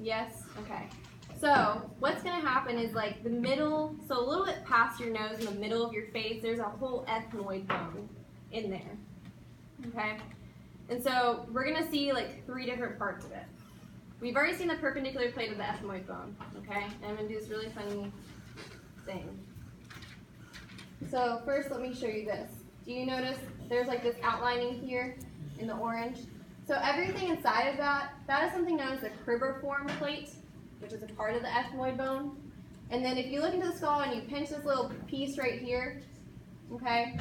Yes? Okay. So what's going to happen is like the middle, so a little bit past your nose in the middle of your face, there's a whole ethmoid bone in there. Okay? And so we're going to see like 3 different parts of it. We've already seen the perpendicular plate of the ethmoid bone. Okay? And I'm going to do this really funny thing. So first let me show you this. Do you notice there's like this outlining here in the orange? So everything inside of that is something known as the cribriform plate, which is a part of the ethmoid bone. And then if you look into the skull and you pinch this little piece right here, okay,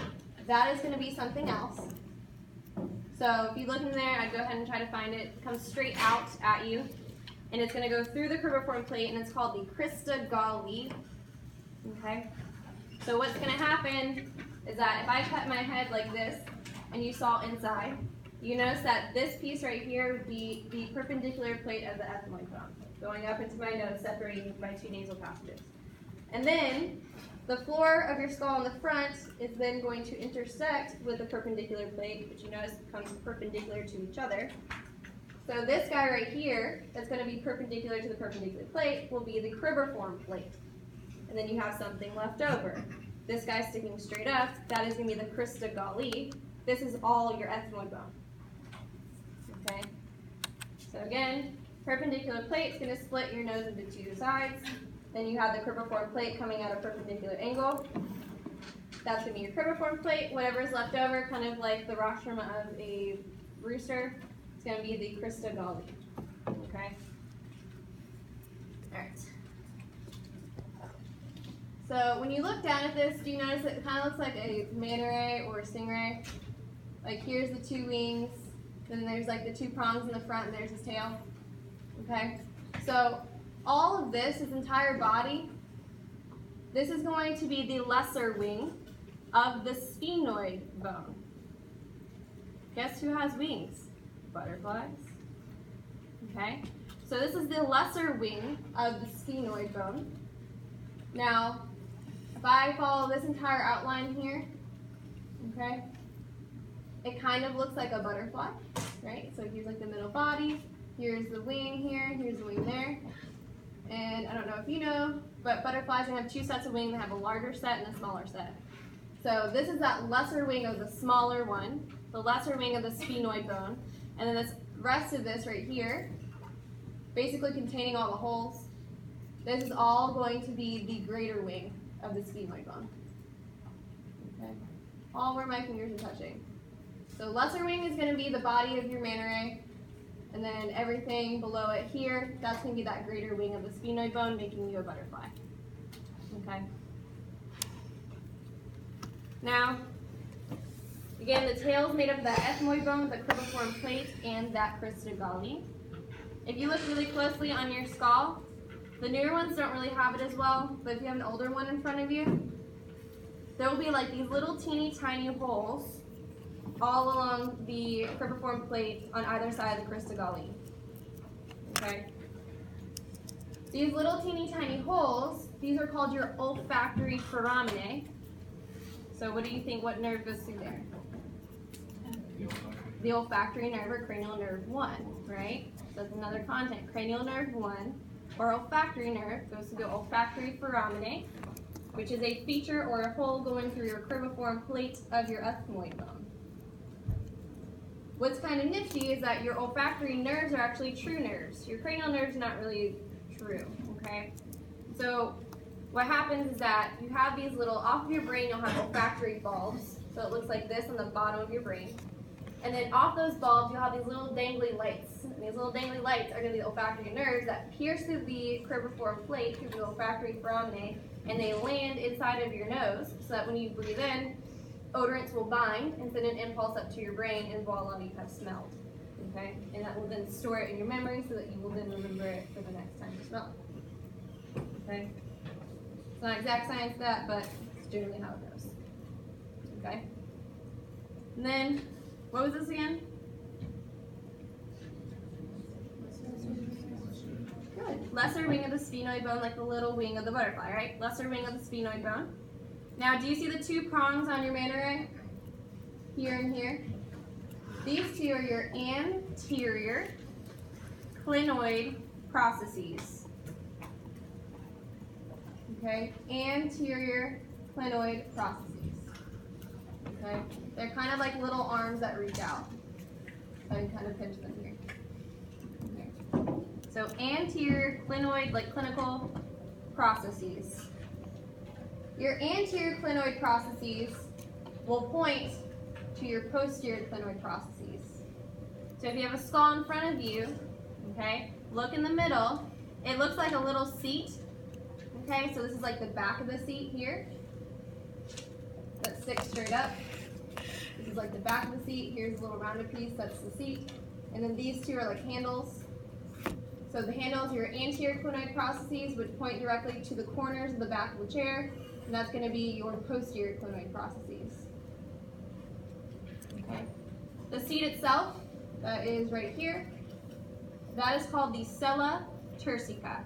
that is going to be something else. So if you look in there, I'd go ahead and try to find it. It comes straight out at you, and it's going to go through the cribriform plate, and it's called the crista galli. Okay. So what's going to happen is that if I cut my head like this, and you saw inside, you notice that this piece right here would be the perpendicular plate of the ethmoid bone, going up into my nose, separating my 2 nasal passages. And then the floor of your skull in the front is then going to intersect with the perpendicular plate, which you notice comes perpendicular to each other. So this guy right here, that's going to be perpendicular to the perpendicular plate, will be the cribriform plate. And then you have something left over. This guy sticking straight up, that is going to be the crista galli. This is all your ethmoid bone. Okay? So again, perpendicular plate is going to split your nose into 2 sides. Then you have the cribriform plate coming at a perpendicular angle. That's going to be your cribriform plate. Whatever is left over, kind of like the rostrum of a rooster, it's going to be the crista galli. Okay? All right. So when you look down at this, do you notice it kind of looks like a manta ray or a stingray? Like here's the 2 wings, then there's like the 2 prongs in the front, and there's his tail. Okay? So all of this entire body, this is going to be the lesser wing of the sphenoid bone. Guess who has wings? Butterflies. Okay? So this is the lesser wing of the sphenoid bone. Now, if I follow this entire outline here, okay, it kind of looks like a butterfly, right? So here's like the middle body, here's the wing here, here's the wing there. And I don't know if you know, but butterflies, they have 2 sets of wings. They have a larger set and a smaller set. So this is that lesser wing of the smaller one, the lesser wing of the sphenoid bone. And then this rest of this right here, basically containing all the holes, this is all going to be the greater wing of the sphenoid bone. Okay. All where my fingers are touching. So lesser wing is going to be the body of your manta ray. And then everything below it here, that's going to be that greater wing of the sphenoid bone, making you a butterfly. Okay. Now, again, the tail is made up of that ethmoid bone, the cribriform plate, and that crista galli. If you look really closely on your skull, the newer ones don't really have it as well, but if you have an older one in front of you, there will be like these little teeny tiny holes all along the cribriform plate on either side of the crista galli. Okay? These little teeny tiny holes, these are called your olfactory foraminae. So what do you think, what nerve goes through there? The olfactory nerve or cranial nerve 1, right? So that's another content. Cranial nerve 1 or olfactory nerve goes to the olfactory foraminae, which is a feature or a hole going through your cribriform plate of your ethmoid bone. What's kind of nifty is that your olfactory nerves are actually true nerves. Your cranial nerves are not really true, okay? So what happens is that you have these little, off of your brain you'll have olfactory bulbs. So it looks like this on the bottom of your brain. And then off those bulbs you'll have these little dangly lights. And these little dangly lights are going to be the olfactory nerves that pierce through the cribriform plate, through the olfactory foraminae, and they land inside of your nose so that when you breathe in, odorants will bind and send an impulse up to your brain, and voila, you have smelled. Okay? And that will then store it in your memory so that you will then remember it for the next time you smell it. Okay? It's not exact science that, but it's generally how it goes. Okay? And then, what was this again? Good. Lesser wing of the sphenoid bone, like the little wing of the butterfly, right? Lesser wing of the sphenoid bone. Now, do you see the 2 prongs on your manta ray? Here and here. These 2 are your anterior clinoid processes. Okay, anterior clinoid processes. Okay, they're kind of like little arms that reach out. So I can kind of pinch them here. Okay. So anterior clinoid, like clinical processes. Your anterior clinoid processes will point to your posterior clinoid processes. So if you have a skull in front of you, okay, look in the middle. It looks like a little seat. Okay, so this is like the back of the seat here. That sticks straight up. This is like the back of the seat. Here's a little rounded piece, that's the seat. And then these two are like handles. So the handles are your anterior clinoid processes, which point directly to the corners of the back of the chair. And that's going to be your posterior clinoid processes. Okay. The seat itself, that is right here, that is called the sella turcica.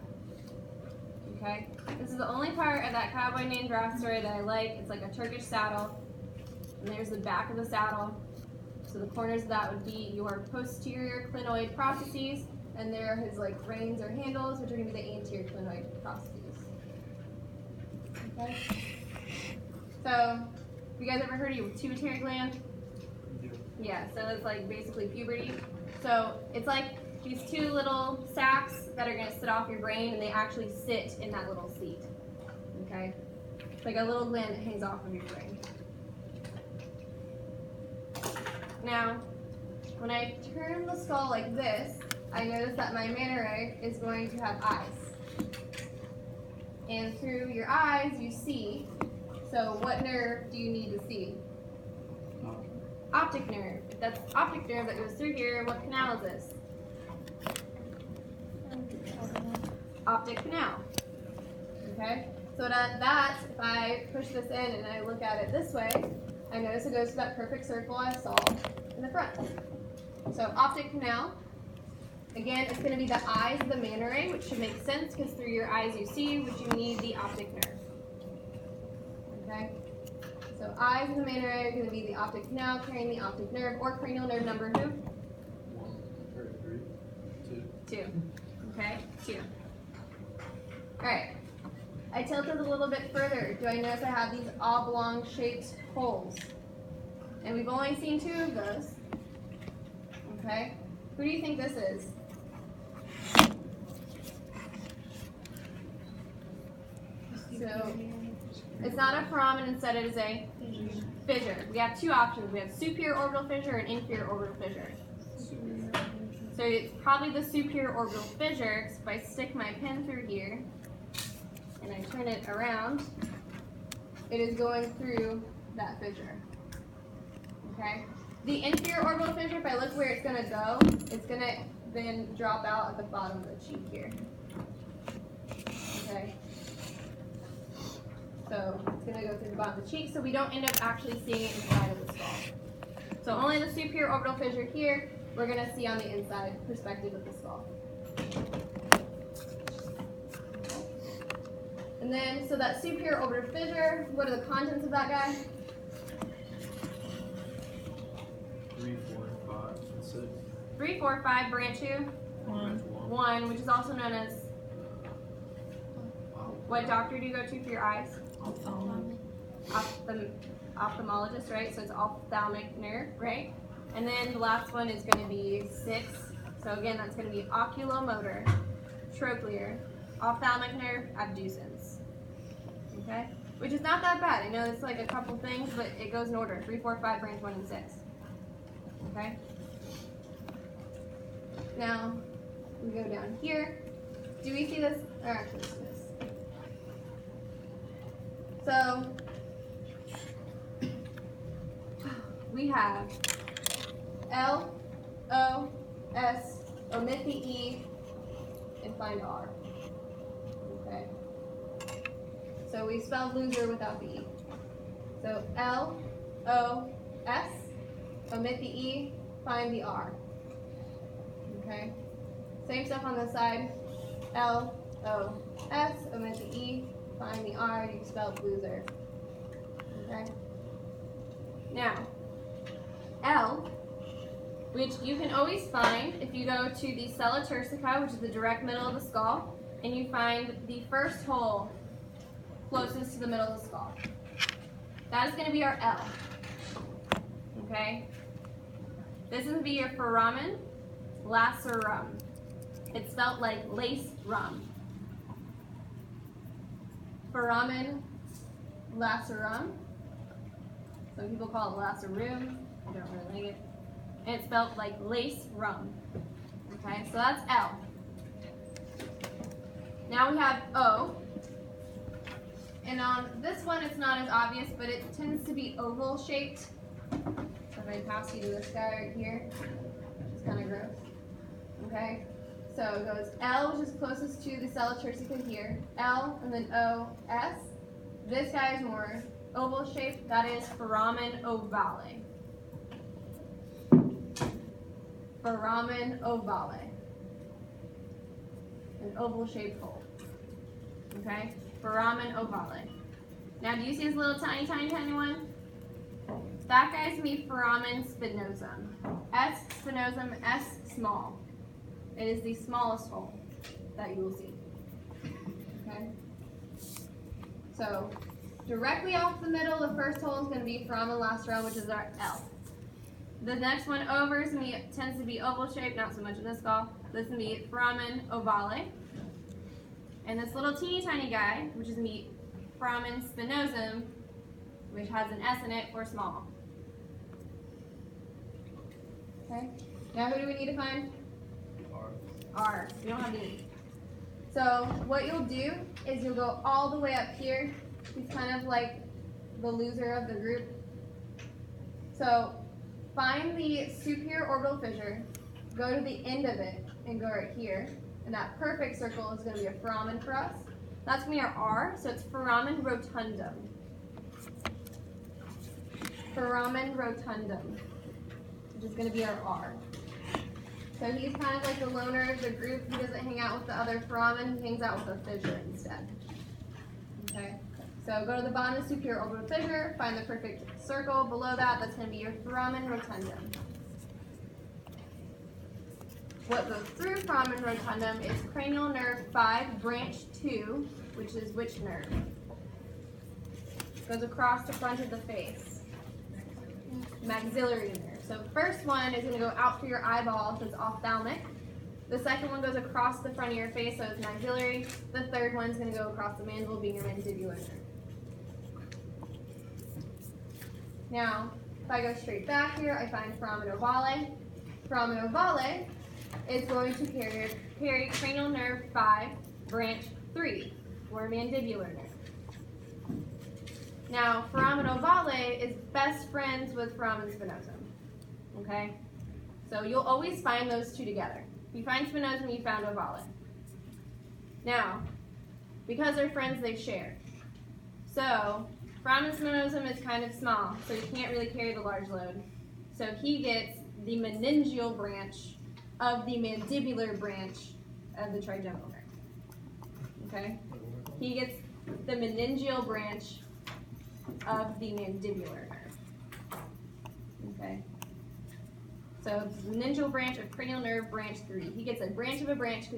Okay. This is the only part of that Cowboy Named Giraffe story that I like. It's like a Turkish saddle. And there's the back of the saddle. So the corners of that would be your posterior clinoid processes. And there are his like reins or handles, which are going to be the anterior clinoid processes. Okay. So, have you guys ever heard of your pituitary gland? Yeah, so it's like basically puberty. So it's like these two little sacs that are going to sit off your brain, and they actually sit in that little seat. Okay? It's like a little gland that hangs off of your brain. Now, when I turn the skull like this, I notice that my manta ray is going to have eyes. And through your eyes, you see. So what nerve do you need to see? Optic nerve. If that's optic nerve that goes through here, what canal is this? Optic canal. Okay? So that, if I push this in and I look at it this way, I notice it goes to that perfect circle I saw in the front. So optic canal. Again, it's going to be the eyes of the manta ray, which should make sense because through your eyes you see, which you need the optic nerve. Okay? So eyes of the manta ray are going to be the optic canal carrying the optic nerve, or cranial nerve number who? 2. Okay, 2. Alright. I tilted a little bit further. Do I notice I have these oblong shaped holes? And we've only seen 2 of those. Okay? Who do you think this is? So it's not a foramen, instead it is a fissure. We have 2 options. We have superior orbital fissure and inferior orbital fissure. So it's probably the superior orbital fissure. So if I stick my pen through here and I turn it around, it is going through that fissure. Okay? The inferior orbital fissure, if I look where it's going to go, it's going to then drop out at the bottom of the cheek here. Okay? So it's going to go through the bottom of the cheek, so we don't end up actually seeing it inside of the skull. So only the superior orbital fissure here, we're going to see on the inside perspective of the skull. And then, so that superior orbital fissure, what are the contents of that guy? 3, 4, 5, and 6. 3, 4, 5, branch who? 1, which is also known as, what doctor do you go to for your eyes? Ophthalmologist, right? So it's ophthalmic nerve, right? And then the last one is going to be 6. So again, that's going to be oculomotor, trochlear, ophthalmic nerve, abducens. Okay? Which is not that bad. I know it's like a couple things, but it goes in order. 3, 4, 5, branch 1, and 6. Okay? Now, we go down here. Do we see this? Or actually, see this. So, we have L, O, S, omit the E, and find R. Okay. So we spelled loser without the E. So L, O, S, omit the E, find the R. Okay. Same stuff on this side. L, O, S, omit the E, find the R, you spelled loser. Okay. Now, L, which you can always find if you go to the sella turcica, which is the direct middle of the skull, and you find the first hole closest to the middle of the skull. That is going to be our L. Okay? This is going to be your foramen lacerum. It's spelled like lace rum. Foramen lacerum. Some people call it lacerum. I don't really like it. And it's spelled like lace rum. Okay, so that's L. Now we have O. And on this one, it's not as obvious, but it tends to be oval shaped. So if I pass you to this guy right here, it's kind of gross. Okay, so it goes L, which is closest to the sella turcica here, L, and then O, S. This guy is more oval shaped. That is foramen ovale. Foramen ovale. An oval shaped hole. Okay? Foramen ovale. Now, do you see this little tiny one? That guy's gonna be foramen spinosum. S spinosum, S small. It is the smallest hole that you will see. Okay? So, directly off the middle, the first hole is gonna be foramen lacerum, which is our L. The next one over is tends to be oval shaped, not so much in this skull. This is gonna be foramen ovale. And this little teeny tiny guy, which is gonna be foramen spinosum, which has an S in it for small. Okay. Now who do we need to find? R. We don't have D. So what you'll do is you'll go all the way up here. He's kind of like the loser of the group. So find the superior orbital fissure, go to the end of it, and go right here. And that perfect circle is going to be a foramen for us. That's going to be our R, so it's foramen rotundum. Foramen rotundum, which is going to be our R. So he's kind of like the loner of the group. He doesn't hang out with the other foramen, he hangs out with the fissure instead. Okay, so go to the bottom of the superior orbital fissure, find the perfect circle below that, that's going to be your foramen rotundum. What goes through foramen rotundum is cranial nerve 5, branch 2, which is which nerve? Goes across the front of the face. Maxillary nerve. So the first one is going to go out through your eyeball, so it's ophthalmic. The second one goes across the front of your face, so it's maxillary. The third one is going to go across the mandible, being your mandibular nerve. Now, if I go straight back here, I find foramen ovale. Foramen ovale is going to carry cranial nerve 5, branch 3, or mandibular nerve. Now, foramen ovale is best friends with foramen spinosum. Okay? So you'll always find those two together. You find spinosum, you found ovale. Now, because they're friends, they share. So, foramen spinosum is kind of small, so he can't really carry the large load. So he gets the meningeal branch of the mandibular branch of the trigeminal nerve. Okay? He gets the meningeal branch of the mandibular nerve. Okay? So it's the meningeal branch of cranial nerve branch 3. He gets a branch of a branch